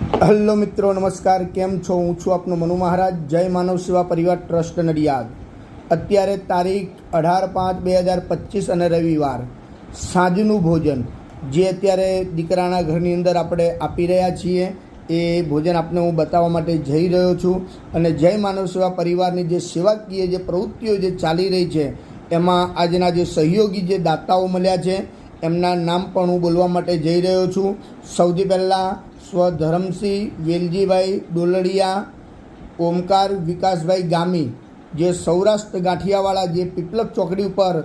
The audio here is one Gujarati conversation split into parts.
હેલો મિત્રો, નમસ્કાર. કેમ છો? હું છું આપનો મનુ મહારાજ. જય માનવ સેવા પરિવાર ટ્રસ્ટ નડિયાદ. અત્યારે તારીખ 18/5/2025 અને રવિવાર સાંજનું ભોજન જે અત્યારે દીકરાના ઘરની અંદર આપણે આપી રહ્યા છીએ એ ભોજન આપને હું બતાવવા માટે જઈ રહ્યો છું. અને જય માનવ સેવા પરિવારની જે સેવાકીય જે પ્રવૃત્તિઓ જે ચાલી રહી છે એમાં આજના જે સહયોગી જે દાતાઓ મળ્યા છે એમના નામ પણ હું બોલવા માટે જઈ રહ્યો છું. સૌથી પહેલાં ધરમસિંહ વેલજીભાઈ ડોલડિયા, ઓમકાર વિકાસભાઈ ગામી, જે સૌરાષ્ટ્ર ગાંઠિયાવાળા જે પીપલક ચોકડી ઉપર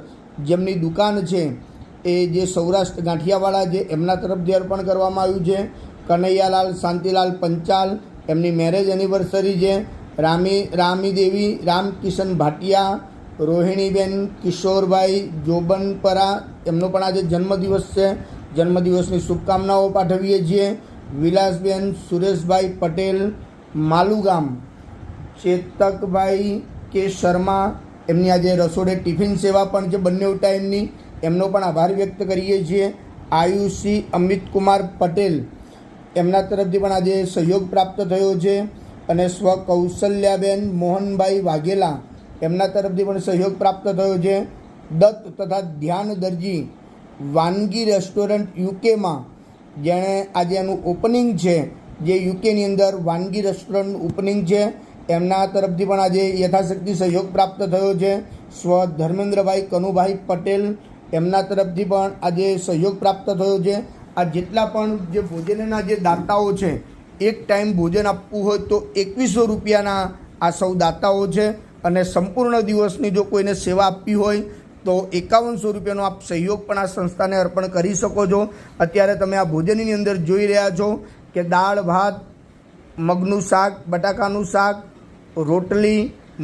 જેમની દુકાન છે એ જે સૌરાષ્ટ્ર ગાંઠિયાવાળા જે એમના તરફથી અર્પણ કરવામાં આવ્યું છે. કનૈયાલાલ શાંતિલાલ પંચાલ, એમની મેરેજ એનિવર્સરી છે. રામીદેવી રામકિશન ભાટિયા, રોહિણીબેન કિશોરભાઈ જોબનપરા, એમનો પણ આજે જન્મદિવસ છે. જન્મદિવસની શુભકામનાઓ પાઠવીએ છીએ. વિલાસબેન સુરેશભાઈ પટેલ માલુગામ, ચેતકભાઈ કે શર્મા, એમની આજે રસોડે ટિફિન સેવા પણ છે બંને ટાઈમની, એમનો પણ આભાર વ્યક્ત કરીએ છીએ. આયુષી અમિતકુમાર પટેલ, એમના તરફથી પણ આજે સહયોગ પ્રાપ્ત થયો છે. અને સ્વ કૌશલ્યાબેન મોહનભાઈ વાઘેલા, એમના તરફથી પણ સહયોગ પ્રાપ્ત થયો છે. દત્ત તથા ધ્યાન દરજી વાનગી રેસ્ટોરન્ટ યુકેમાં, જેણે આજે એનું ઓપનિંગ છે, જે યુકેની અંદર વાનગી રેસ્ટોરન્ટ ઓપનિંગ છે, એમના તરફથી પણ આજે યથાશક્તિ સહયોગ પ્રાપ્ત થયો છે. સ્વ ધર્મેન્દ્રભાઈ કનુભાઈ પટેલ, એમના તરફથી પણ આજે સહયોગ પ્રાપ્ત થયો છે. આ જેટલા પણ જે ભોજનના જે દાતાઓ છે, એક ટાઈમ ભોજન આપવું હોય તો 2100 રૂપિયાના આ સૌ દાતાઓ છે. અને સંપૂર્ણ દિવસની જો કોઈને સેવા આપવી હોય તો 5100 રૂપિયાનો આપ સહયોગ પણ આ સંસ્થાને અર્પણ કરી શકો છો. અત્યારે તમે આ ભોજનની અંદર જોઈ રહ્યા છો કે દાળ ભાત, મગનું શાક, બટાકાનું શાક, રોટલી,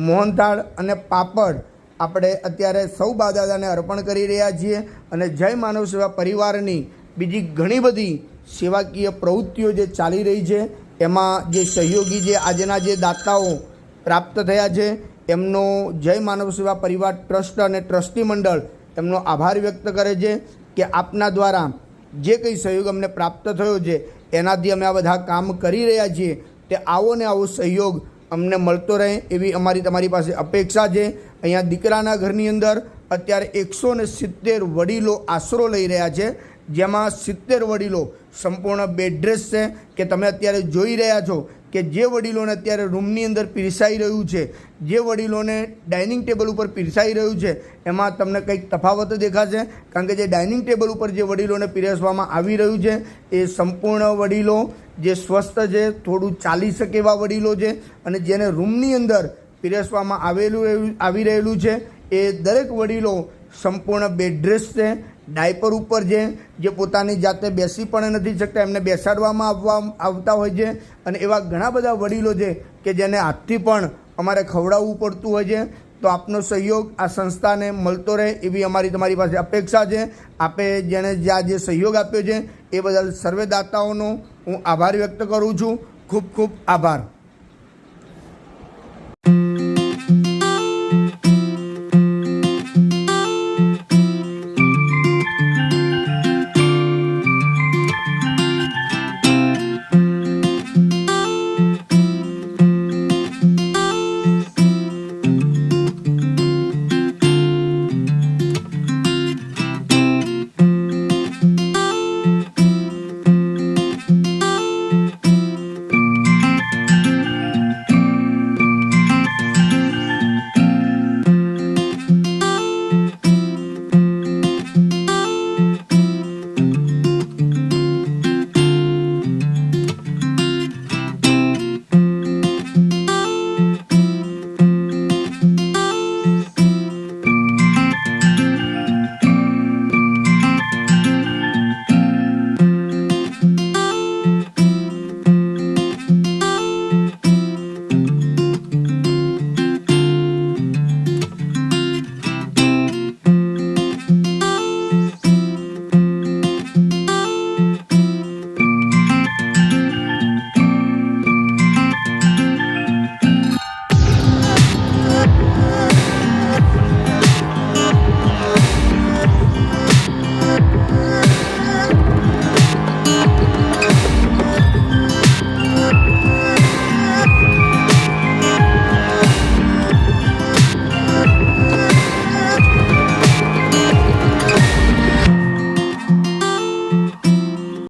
મોહનથાળ અને પાપડ આપણે અત્યારે સૌ બાદાદાને અર્પણ કરી રહ્યા છીએ. અને જય માનવ સેવા પરિવારની બીજી ઘણી બધી સેવાકીય પ્રવૃત્તિઓ જે ચાલી રહી છે એમાં જે સહયોગી જે આજના જે દાતાઓ પ્રાપ્ત થયા છે એમનો જય માનવ સેવા પરિવાર ટ્રસ્ટ અને ટ્રસ્ટી મંડળ એમનો આભાર વ્યક્ત કરે છે કે આપના દ્વારા જે કંઈ સહયોગ અમને પ્રાપ્ત થયો છે એનાથી અમે આ બધા કામ કરી રહ્યા છીએ તે આવો ને આવો સહયોગ અમને મળતો રહે એવી અમારી તમારી પાસે અપેક્ષા છે. અહીંયા દીકરાના ઘરની અંદર અત્યારે 170 વડીલો આશરો લઈ રહ્યા છે, જેમાં 70 વડીલો સંપૂર્ણ બેડ રેસ્ટ છે. કે તમે અત્યારે જોઈ રહ્યા છો કે જે વડીલોને અત્યારે રૂમની અંદર પીરસાઈ રહ્યું છે, જે વડીલોને ડાઇનિંગ ટેબલ ઉપર પીરસાઈ રહ્યું છે એમાં તમને કંઈક તફાવત દેખાશે. કારણ કે જે ડાઇનિંગ ટેબલ ઉપર જે વડીલોને પીરસવામાં આવી રહ્યું છે એ સંપૂર્ણ વડીલો જે સ્વસ્થ છે, થોડું ચાલી શકે એવા વડીલો છે. અને જેને રૂમની અંદર પીરસવામાં આવી રહેલું છે એ દરેક વડીલો સંપૂર્ણ બેડરેસ્ટ છે, ડાયપર ઉપર છે, જે પોતાની જાતે બેસી પણ નથી શકતા, એમને બેસાડવામાં આવતા હોય છે. અને એવા ઘણા બધા વડીલો છે કે જેને હાથથી પણ અમારે ખવડાવવું પડતું હોય છે. તો આપનો સહયોગ આ સંસ્થાને મળતો રહે એવી અમારી તમારી પાસે અપેક્ષા છે. આપે જેણે જ્યાં જે સહયોગ આપ્યો છે એ બદલ સર્વે દાતાઓનો હું આભાર વ્યક્ત કરું છું. ખૂબ ખૂબ આભાર.